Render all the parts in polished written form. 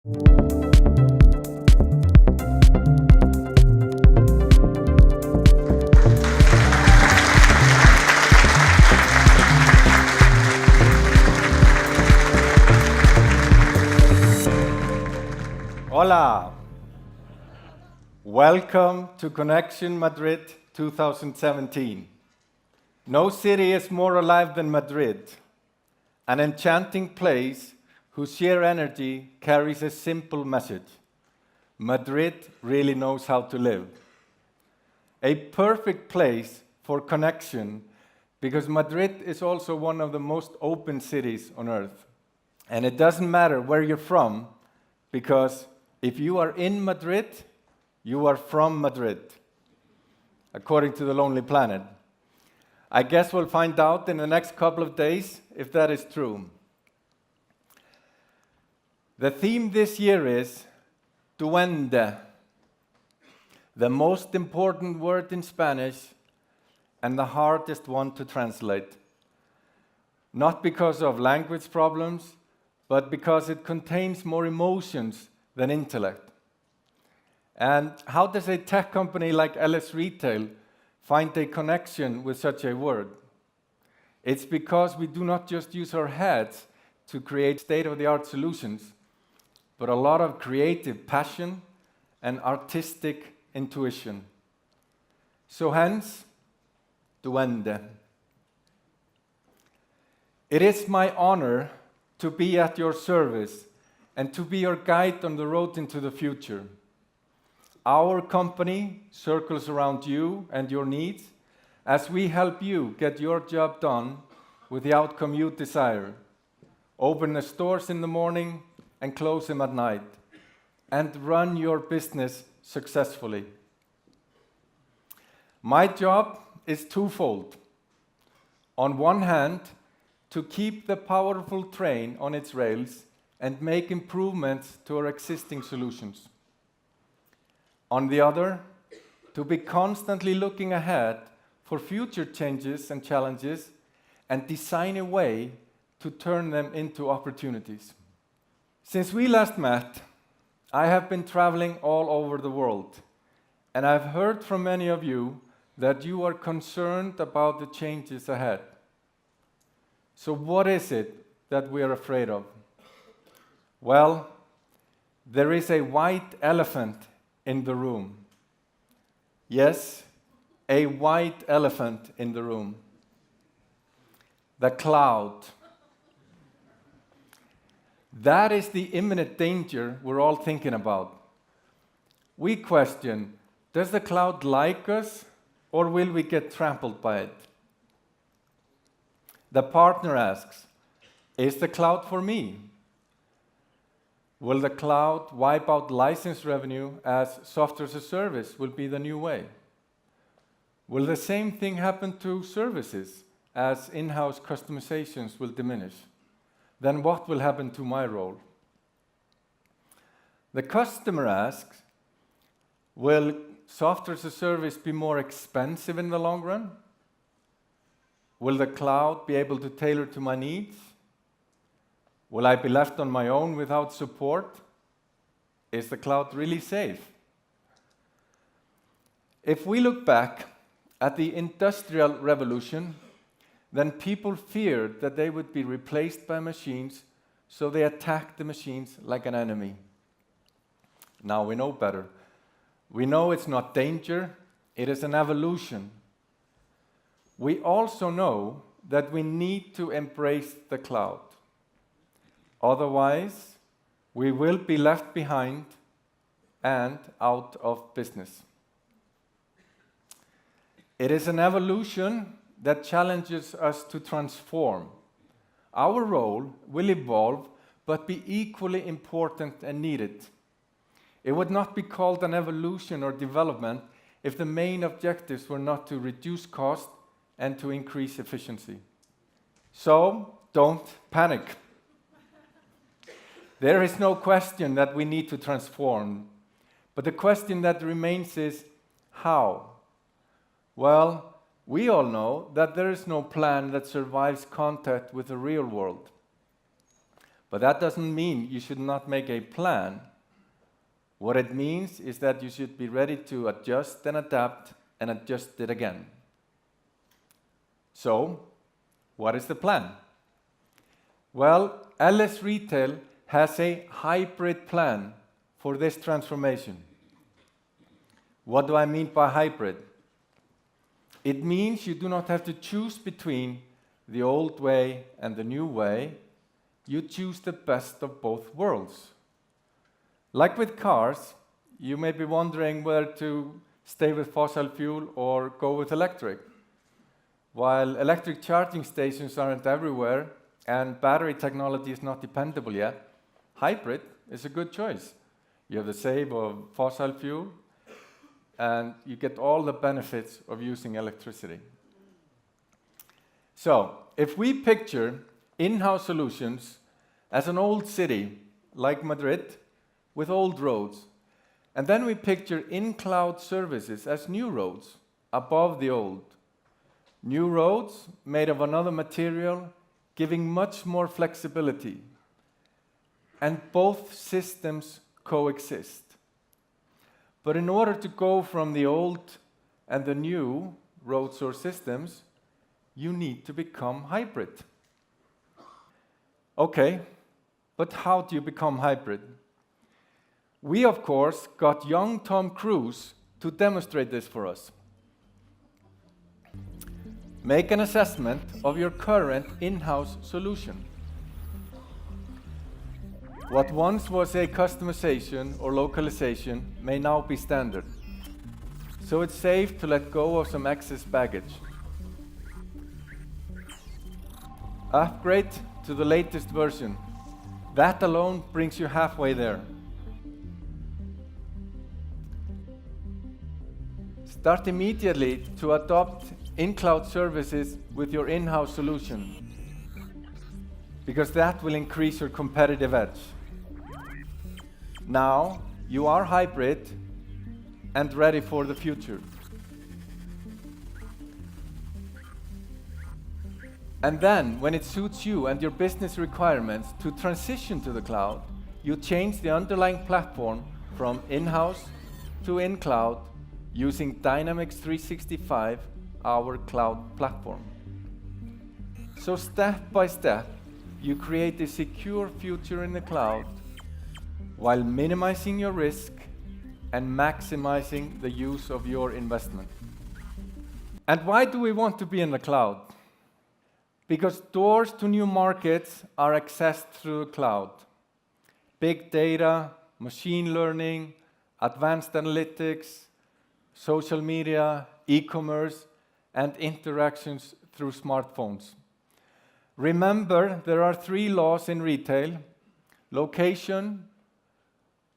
Hola! Welcome to conneXion Madrid 2017. No city is more alive than Madrid, an enchanting place whose sheer energy carries a simple message. Madrid really knows how to live. A perfect place for conneXion because Madrid is also one of the most open cities on earth. And it doesn't matter where you're from, because if you are in Madrid, you are from Madrid, according to the Lonely Planet. I guess we'll find out in the next couple of days if that is true. The theme this year is duende, the most important word in Spanish and the hardest one to translate. Not because of language problems, but because it contains more emotions than intellect. And how does a tech company like LS Retail find a connection with such a word? It's because we do not just use our heads to create state-of-the-art solutions, but a lot of creative passion and artistic intuition. So hence, duende. It is my honor to be at your service and to be your guide on the road into the future. Our company circles around you and your needs as we help you get your job done with the outcome you desire. Open the stores in the morning and close them at night, and run your business successfully. My job is twofold. On one hand, to keep the powerful train on its rails and make improvements to our existing solutions. On the other, to be constantly looking ahead for future changes and challenges and design a way to turn them into opportunities. Since we last met, I have been traveling all over the world, and I've heard from many of you that you are concerned about the changes ahead. So what is it that we are afraid of? Well, there is a white elephant in the room. Yes, a white elephant in the room. The cloud. That is the imminent danger we're all thinking about. We question, does the cloud like us, or will we get trampled by it? The partner asks, is the cloud for me? Will the cloud wipe out license revenue as software as a service will be the new way? Will the same thing happen to services as in-house customizations will diminish? Then what will happen to my role? The customer asks, will software as a service be more expensive in the long run? Will the cloud be able to tailor to my needs? Will I be left on my own without support? Is the cloud really safe? If we look back at the Industrial Revolution, then people feared that they would be replaced by machines, so they attacked the machines like an enemy. Now we know better. We know it's not danger, it is an evolution. We also know that we need to embrace the cloud. Otherwise, we will be left behind and out of business. It is an evolution that challenges us to transform. Our role will evolve, but be equally important and needed. It would not be called an evolution or development if the main objectives were not to reduce cost and to increase efficiency. So, don't panic. There is no question that we need to transform, but the question that remains is, how? Well, we all know that there is no plan that survives contact with the real world. But that doesn't mean you should not make a plan. What it means is that you should be ready to adjust and adapt and adjust it again. So, what is the plan? Well, LS Retail has a hybrid plan for this transformation. What do I mean by hybrid? It means you do not have to choose between the old way and the new way. You choose the best of both worlds. Like with cars, you may be wondering whether to stay with fossil fuel or go with electric. While electric charging stations aren't everywhere and battery technology is not dependable yet, hybrid is a good choice. You have the save of fossil fuel and you get all the benefits of using electricity. So, if we picture in-house solutions as an old city like Madrid with old roads, and then we picture in-cloud services as new roads above the old. New roads made of another material, giving much more flexibility. And both systems coexist. But in order to go from the old and the new roads or systems, you need to become hybrid. Okay, but how do you become hybrid? We, of course, got young Tom Cruise to demonstrate this for us. Make an assessment of your current in-house solution. What once was a customization or localization may now be standard. So it's safe to let go of some excess baggage. Upgrade to the latest version. That alone brings you halfway there. Start immediately to adopt in-cloud services with your in-house solution, because that will increase your competitive edge. Now you are hybrid and ready for the future. And then, when it suits you and your business requirements to transition to the cloud, you change the underlying platform from in-house to in-cloud using Dynamics 365, our cloud platform. So step by step, you create a secure future in the cloud while minimizing your risk and maximizing the use of your investment. And why do we want to be in the cloud? Because doors to new markets are accessed through the cloud. Big data, machine learning, advanced analytics, social media, e-commerce, and interactions through smartphones. Remember, there are 3 laws in retail: location,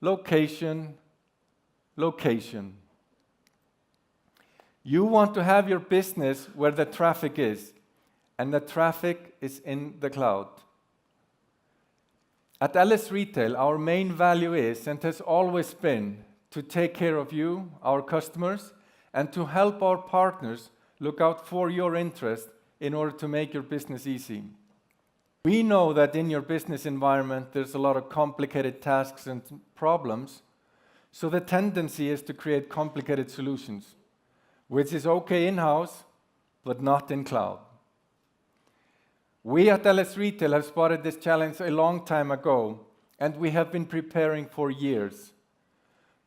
location, location. You want to have your business where the traffic is, and the traffic is in the cloud. At LS Retail, our main value is, and has always been, to take care of you, our customers, and to help our partners look out for your interest in order to make your business easy. We know that in your business environment there's a lot of complicated tasks and problems, so the tendency is to create complicated solutions, which is okay in-house, but not in cloud. We at LS Retail have spotted this challenge a long time ago, and we have been preparing for years.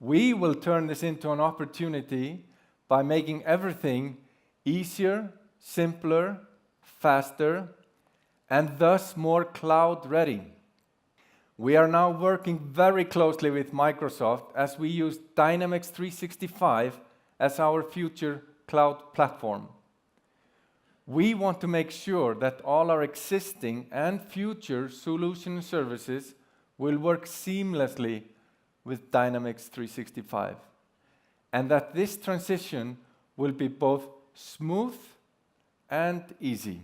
We will turn this into an opportunity by making everything easier, simpler, faster, and thus more cloud-ready. We are now working very closely with Microsoft as we use Dynamics 365 as our future cloud platform. We want to make sure that all our existing and future solution services will work seamlessly with Dynamics 365, and that this transition will be both smooth and easy.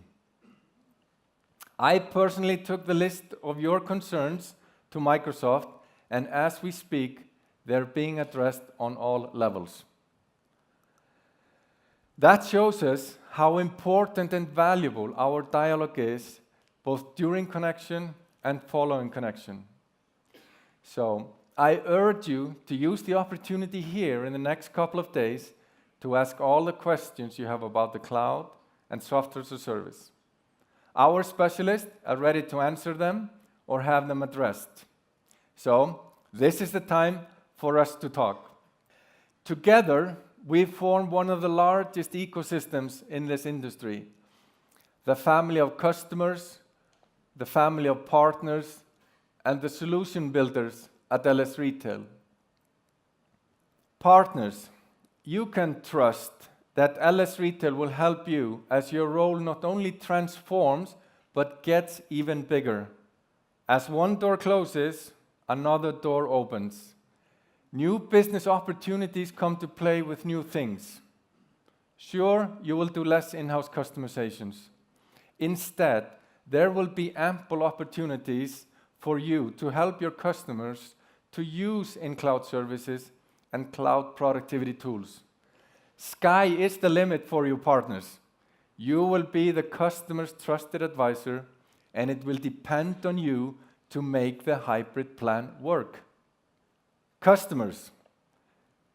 I personally took the list of your concerns to Microsoft, and as we speak, they're being addressed on all levels. That shows us how important and valuable our dialogue is, both during conneXion and following conneXion. So I urge you to use the opportunity here in the next couple of days to ask all the questions you have about the cloud and software as a service. Our specialists are ready to answer them or have them addressed. So this is the time for us to talk. Together, we form one of the largest ecosystems in this industry, the family of customers, the family of partners, and the solution builders at LS Retail. Partners, you can trust that LS Retail will help you as your role not only transforms, but gets even bigger. As one door closes, another door opens. New business opportunities come to play with new things. Sure, you will do less in-house customizations. Instead, there will be ample opportunities for you to help your customers to use in-cloud services and cloud productivity tools. Sky is the limit for you partners. You will be the customer's trusted advisor, and it will depend on you to make the hybrid plan work. Customers,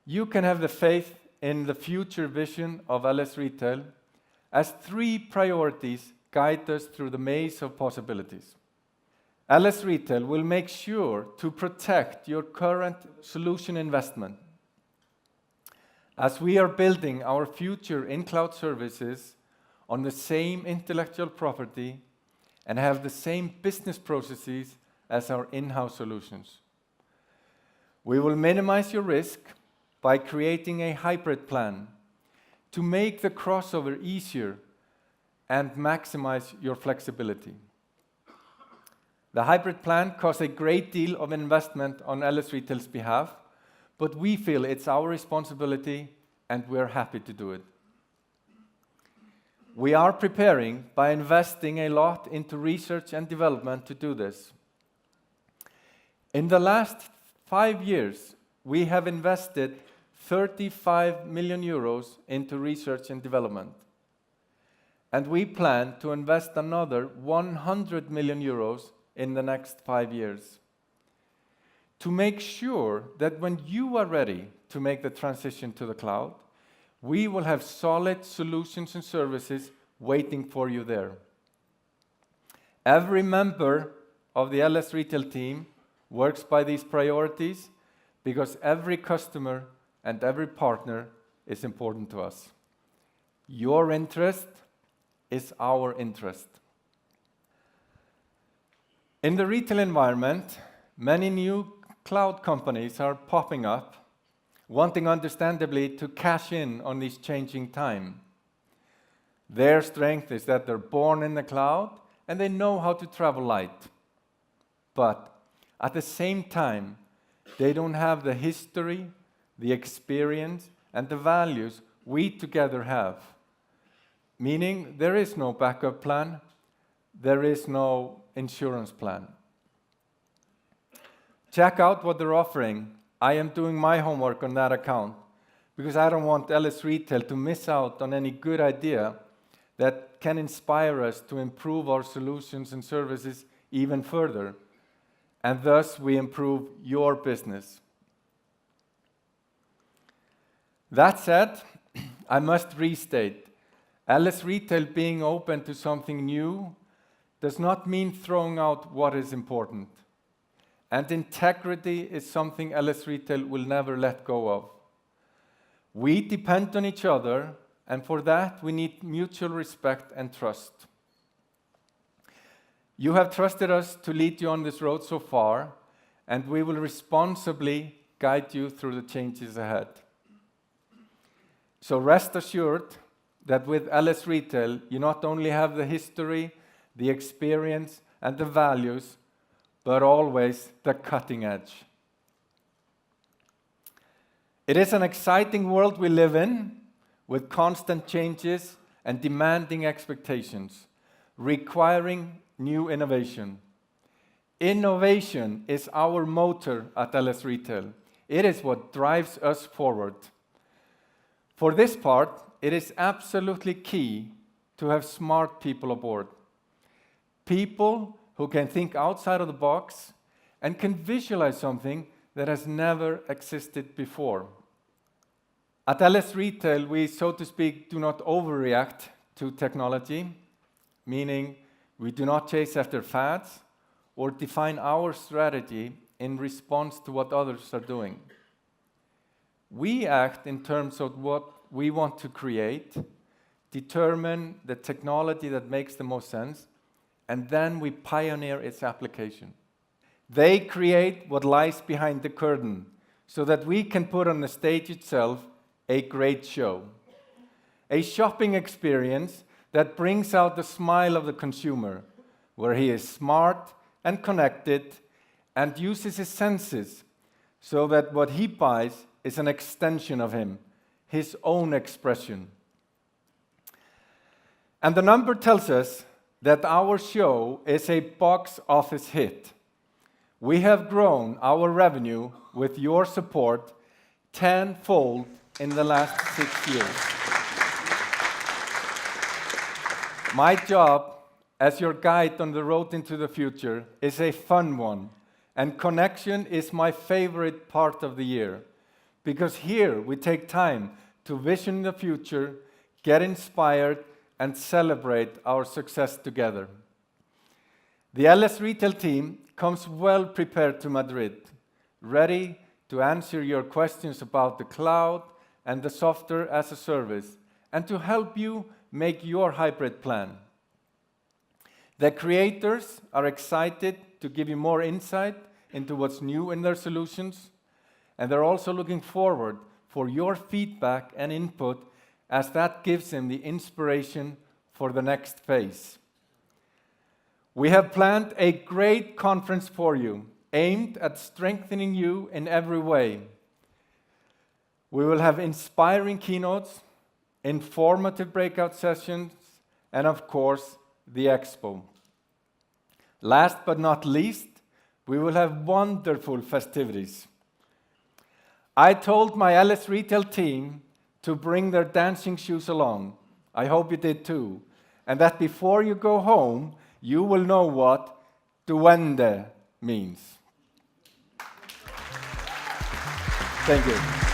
you can have the faith in the future vision of LS Retail as 3 priorities guide us through the maze of possibilities. LS Retail will make sure to protect your current solution investment. As we are building our future in-cloud services on the same intellectual property and have the same business processes as our in-house solutions. We will minimize your risk by creating a hybrid plan to make the crossover easier and maximize your flexibility. The hybrid plan costs a great deal of investment on LS Retail's behalf, but we feel it's our responsibility and we're happy to do it. We are preparing by investing a lot into research and development to do this. In the last 5 years, we have invested 35 million euros into research and development. And we plan to invest another 100 million euros in the next 5 years. To make sure that when you are ready to make the transition to the cloud, we will have solid solutions and services waiting for you there. Every member of the LS Retail team works by these priorities because every customer and every partner is important to us. Your interest is our interest. In the retail environment, many new cloud companies are popping up, wanting understandably to cash in on this changing time. Their strength is that they're born in the cloud and they know how to travel light. But at the same time, they don't have the history, the experience, and the values we together have. Meaning there is no backup plan, there is no insurance plan. Check out what they're offering. I am doing my homework on that account because I don't want LS Retail to miss out on any good idea that can inspire us to improve our solutions and services even further, and thus we improve your business. That said, I must restate, LS Retail being open to something new does not mean throwing out what is important. And integrity is something LS Retail will never let go of. We depend on each other, and for that we need mutual respect and trust. You have trusted us to lead you on this road so far, and we will responsibly guide you through the changes ahead. So rest assured that with LS Retail, you not only have the history, the experience, and the values, but always the cutting edge. It is an exciting world we live in, with constant changes and demanding expectations, requiring new innovation. Innovation is our motor at LS Retail. It is what drives us forward. For this part, it is absolutely key to have smart people aboard. People who can think outside of the box and can visualize something that has never existed before. At LS Retail, we, so to speak, do not overreact to technology, meaning we do not chase after fads or define our strategy in response to what others are doing. We act in terms of what we want to create, determine the technology that makes the most sense, and then we pioneer its application. They create what lies behind the curtain so that we can put on the stage itself a great show. A shopping experience that brings out the smile of the consumer, where he is smart and connected and uses his senses so that what he buys is an extension of him, his own expression. And the number tells us that our show is a box office hit. We have grown our revenue with your support tenfold in the last 6 years. My job as your guide on the road into the future is a fun one, and conneXion is my favorite part of the year, because here we take time to vision the future, get inspired, and celebrate our success together. The LS Retail team comes well prepared to Madrid, ready to answer your questions about the cloud and the software as a service, and to help you make your hybrid plan. The creators are excited to give you more insight into what's new in their solutions, and they're also looking forward for your feedback and input, as that gives them the inspiration for the next phase. We have planned a great conference for you, aimed at strengthening you in every way. We will have inspiring keynotes, informative breakout sessions, and of course, the expo. Last but not least, we will have wonderful festivities. I told my LS Retail team to bring their dancing shoes along. I hope you did too. And that before you go home, you will know what duende means. Thank you.